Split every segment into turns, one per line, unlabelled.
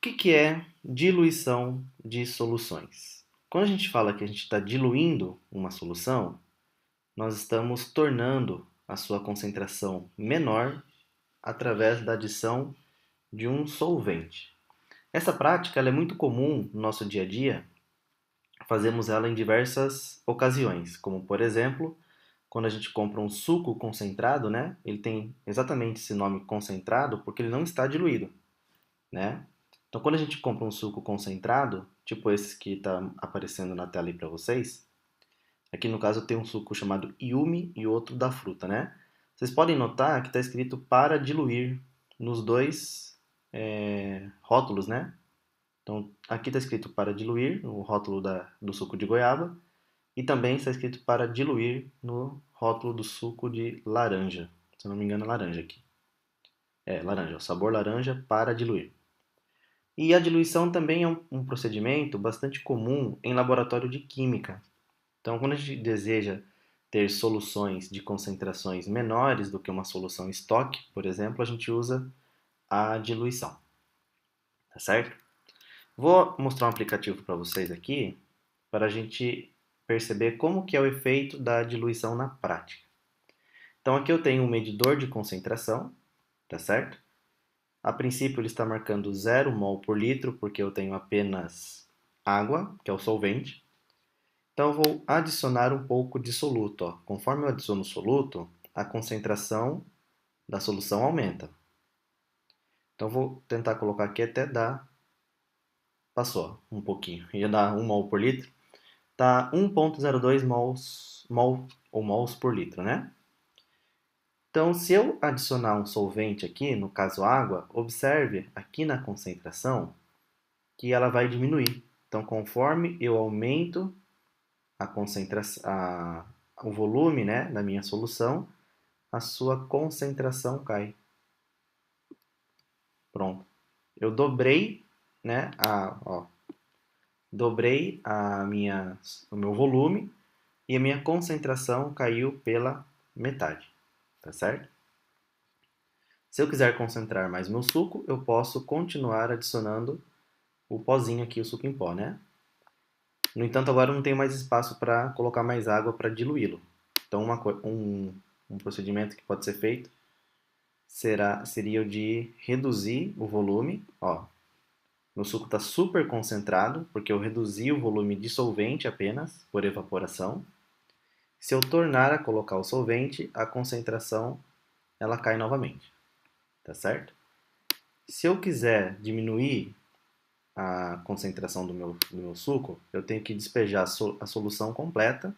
que é diluição de soluções? Quando a gente fala que a gente está diluindo uma solução, nós estamos tornando a sua concentração menor através da adição de um solvente. Essa prática ela é muito comum no nosso dia a dia, fazemos ela em diversas ocasiões, como por exemplo, quando a gente compra um suco concentrado, né? Ele tem exatamente esse nome concentrado porque ele não está diluído, né? Então, quando a gente compra um suco concentrado, tipo esse que está aparecendo na tela aí para vocês, aqui no caso tem um suco chamado Yumi e outro da fruta, né? Vocês podem notar que está escrito para diluir nos dois rótulos, né? Então, aqui está escrito para diluir no rótulo do suco de goiaba e também está escrito para diluir no rótulo do suco de laranja. Se eu não me engano, é laranja aqui. É, laranja, o sabor laranja para diluir. E a diluição também é um procedimento bastante comum em laboratório de química. Então, quando a gente deseja ter soluções de concentrações menores do que uma solução estoque, por exemplo, a gente usa a diluição, tá certo? Vou mostrar um aplicativo para vocês aqui para a gente perceber como que é o efeito da diluição na prática. Então, aqui eu tenho um medidor de concentração, tá certo? A princípio ele está marcando 0 mol por litro, porque eu tenho apenas água, que é o solvente. Então eu vou adicionar um pouco de soluto. Ó. Conforme eu adiciono o soluto, a concentração da solução aumenta. Então eu vou tentar colocar aqui até dar. Passou um pouquinho. Ia dar 1 mol por litro. Tá 1,02 mols por litro, né? Então, se eu adicionar um solvente aqui, no caso água, observe aqui na concentração que ela vai diminuir. Então, conforme eu aumento a concentração, o volume, né, da minha solução, a sua concentração cai. Pronto. Eu dobrei, né, dobrei o meu volume e a minha concentração caiu pela metade, tá certo? Se eu quiser concentrar mais meu suco, eu posso continuar adicionando o pozinho aqui, o suco em pó, né? No entanto, agora eu não tenho mais espaço para colocar mais água para diluí-lo. Então, um procedimento que pode ser feito seria o de reduzir o volume. Ó, meu suco está super concentrado, porque eu reduzi o volume de solvente apenas por evaporação. Se eu tornar a colocar o solvente, a concentração ela cai novamente, tá certo? Se eu quiser diminuir a concentração do meu suco, eu tenho que despejar a solução completa,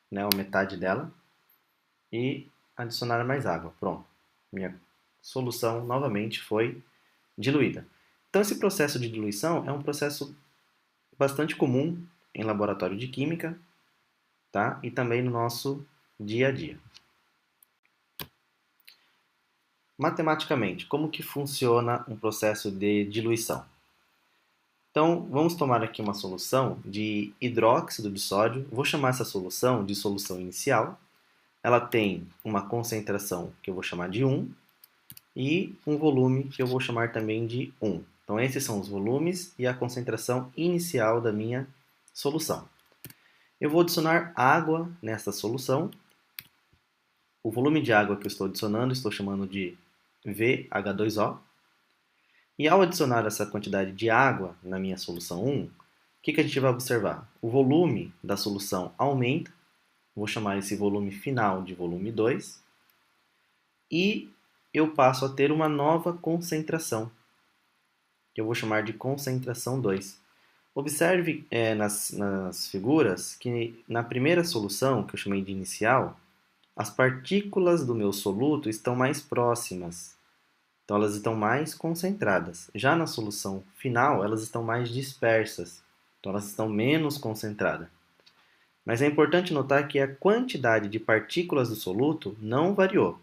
né, ou metade dela, e adicionar mais água. Pronto. Minha solução novamente foi diluída. Então, esse processo de diluição é um processo bastante comum em laboratório de química, tá? E também no nosso dia a dia. Matematicamente, como que funciona um processo de diluição? Então, vamos tomar aqui uma solução de hidróxido de sódio. Vou chamar essa solução de solução inicial. Ela tem uma concentração que eu vou chamar de 1 e um volume que eu vou chamar também de 1. Então, esses são os volumes e a concentração inicial da minha solução. Eu vou adicionar água nessa solução. O volume de água que eu estou adicionando, estou chamando de VH2O. E ao adicionar essa quantidade de água na minha solução 1, o que a gente vai observar? O volume da solução aumenta, vou chamar esse volume final de volume 2, e eu passo a ter uma nova concentração, que eu vou chamar de concentração 2. Observe nas figuras que na primeira solução, que eu chamei de inicial, as partículas do meu soluto estão mais próximas. Então, elas estão mais concentradas. Já na solução final, elas estão mais dispersas. Então, elas estão menos concentradas. Mas é importante notar que a quantidade de partículas do soluto não variou.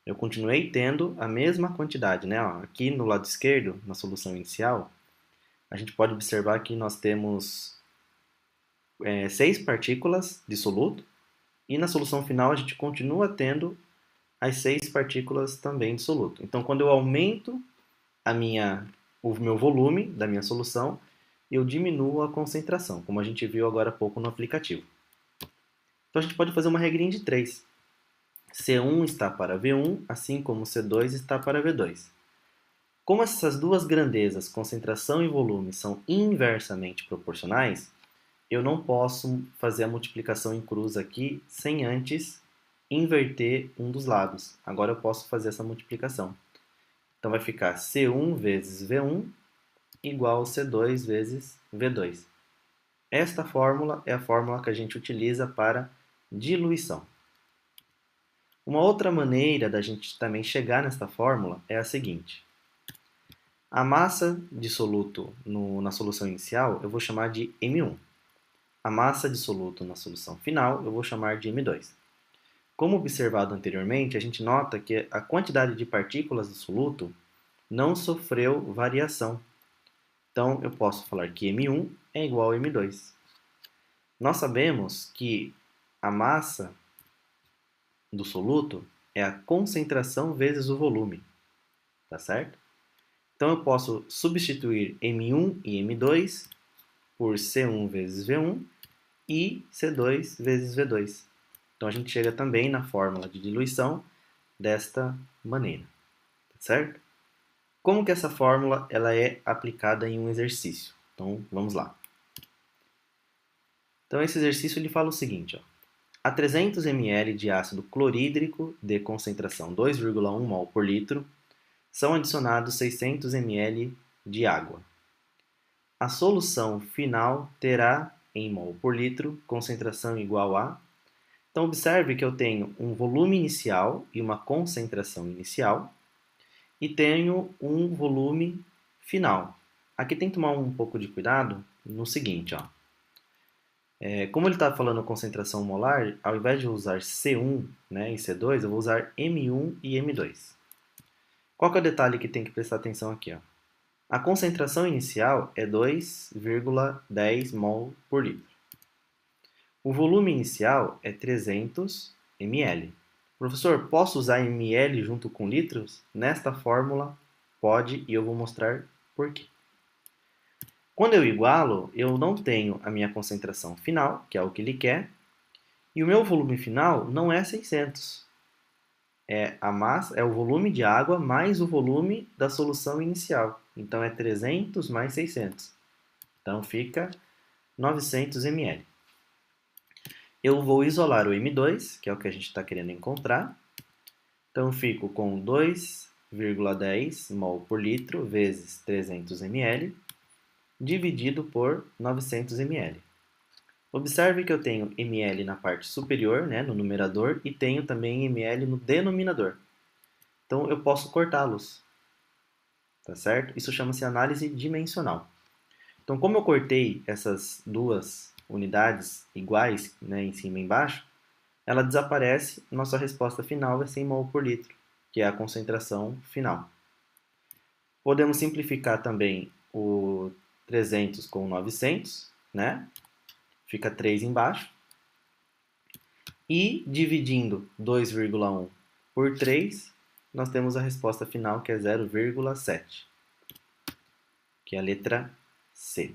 Eu continuei tendo a mesma quantidade, né? Ó, aqui no lado esquerdo, na solução inicial, a gente pode observar que nós temos 6 partículas de soluto e na solução final a gente continua tendo as 6 partículas também de soluto. Então, quando eu aumento a minha o meu volume da minha solução e eu diminuo a concentração, como a gente viu agora há pouco no aplicativo. Então a gente pode fazer uma regrinha de 3. C1 está para V1, assim como C2 está para V2. Como essas duas grandezas, concentração e volume, são inversamente proporcionais, eu não posso fazer a multiplicação em cruz aqui sem antes inverter um dos lados. Agora eu posso fazer essa multiplicação. Então vai ficar C1 vezes V1 igual a C2 vezes V2. Esta fórmula é a fórmula que a gente utiliza para diluição. Uma outra maneira da gente também chegar nesta fórmula é a seguinte. A massa dissoluto na solução inicial eu vou chamar de M1. A massa dissoluto na solução final eu vou chamar de M2. Como observado anteriormente, a gente nota que a quantidade de partículas do soluto não sofreu variação. Então, eu posso falar que M1 é igual a M2. Nós sabemos que a massa do soluto é a concentração vezes o volume, tá certo? Então, eu posso substituir M1 e M2 por C1 vezes V1 e C2 vezes V2. Então, a gente chega também na fórmula de diluição desta maneira, tá certo? Como que essa fórmula ela é aplicada em um exercício? Então, vamos lá. Então, esse exercício ele fala o seguinte, ó. A 300 ml de ácido clorídrico de concentração 2,1 mol por litro são adicionados 600 ml de água. A solução final terá, em mol por litro, concentração igual a... Então, observe que eu tenho um volume inicial e uma concentração inicial e tenho um volume final. Aqui tem que tomar um pouco de cuidado no seguinte, ó. Como ele está falando concentração molar, ao invés de usar C1, né, e C2, eu vou usar M1 e M2. Qual que é o detalhe que tem que prestar atenção aqui? Ó? A concentração inicial é 2,10 mol por litro. O volume inicial é 300 ml. Professor, posso usar ml junto com litros? Nesta fórmula, pode, e eu vou mostrar por quê. Quando eu igualo, eu não tenho a minha concentração final, que é o que ele quer, e o meu volume final não é 600. É a massa, é o volume de água mais o volume da solução inicial. Então é 300 mais 600. Então fica 900 ml. Eu vou isolar o M2, que é o que a gente está querendo encontrar. Então eu fico com 2,10 mol por litro vezes 300 ml dividido por 900 ml. Observe que eu tenho ml na parte superior, né, no numerador, e tenho também ml no denominador. Então eu posso cortá-los, tá certo? Isso chama-se análise dimensional. Então, como eu cortei essas duas unidades iguais, né, em cima e embaixo, ela desaparece, nossa resposta final vai ser em mol por litro, que é a concentração final. Podemos simplificar também o 300 com 900, né? Fica 3 embaixo. E dividindo 2,1 por 3, nós temos a resposta final, que é 0,7, que é a letra C.